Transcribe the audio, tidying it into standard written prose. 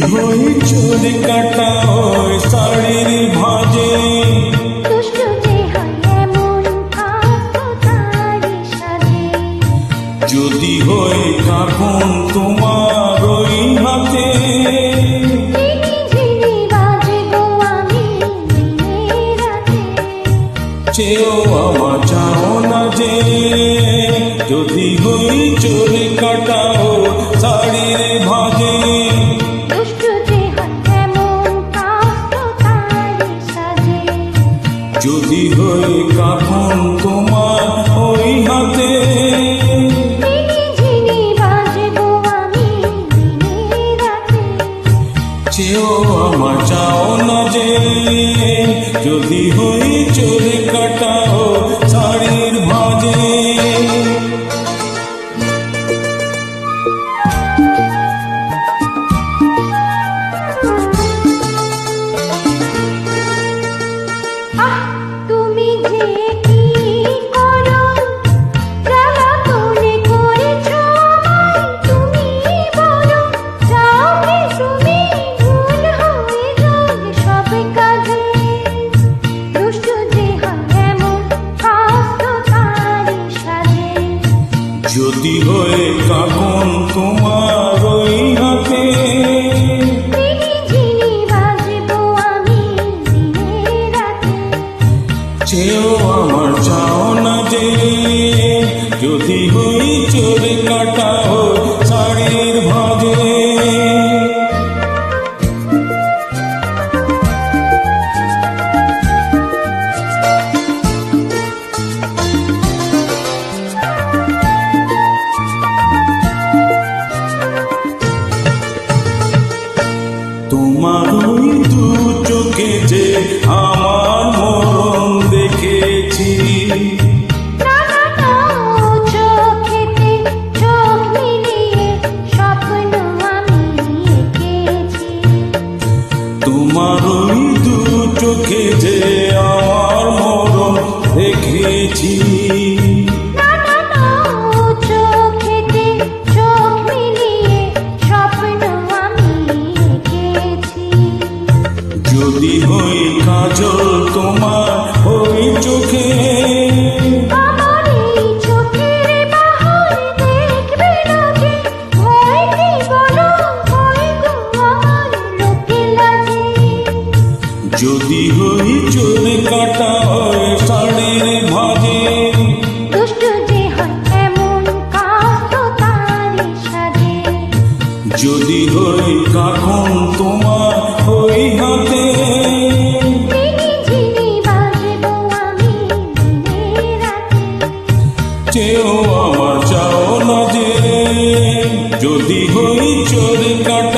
হই চোর কাটা ওই শাড়ির ভাজে, দুষ্টু যে হয় এমন থাকতো তারই সাজে। যদি হই কাঁখন তোমার ওই হাতে, ঝিনি বাজবো আমি দিনে রাতে। চেয়েও আমার চাও না যে, যদি হই চোর কাটা ও শাড়ির ভাজে, দুষ্টু যে হয় এমন থাকতো তারই সাজে। যদি হই কাঁখন তোমার ওই হাতে, ঝিনি বাজবো আমি দিনে রাতে। চেয়েও আমার চাও না যে, যদি হই চোর কাটা ও শাড়ির ভাজে। আহ তুমি যে কি করো, জ্বালাতনে করেছো আমায় তুমি বলো। যাও তুমি ভুল হয়ে যাবে সব কাজে। দুষ্টু যে হয় এমন থাকতো তারই সাজে। যদি হয়ে কাঁখন তোমার ওই হাতে, ঝিনি বাজবো আমি দিনে রাতে। চেয়েও আমার চাও না যে, যদি হই চোর কাটা ও শাড়ির ভাজে। তোমার ওই দু চোখে যে আমার মরণ দেখেছি, নানা চোখেতে চোখ মিলিয়ে স্বপ্ন আমি এঁকেছি। তোমার ওই দু চোখে যে আমার মরণ দেখেছি, নানা চোখেতে চোখ মিলিয়ে স্বপ্ন আমি এঁকেছি। যদি হই কাজল তোমার ওই চোখে, আমার এই চোখের বাহার দেখবে লোকে। ভয় কি বলো ভয় গো আমার লোকে লাজে। যদি হই চোর কাটা ওই শাড়ির ভাজে, দুষ্টু যে হয় এমন কাঁদতো তারই সাজে। যদি হই কাঁখন তোমার ওই হাতে, ঝিনি বাজবো আমি দিনে রাতে। চেয়েও আমার চাও না যে, যদি হই চোর কাটা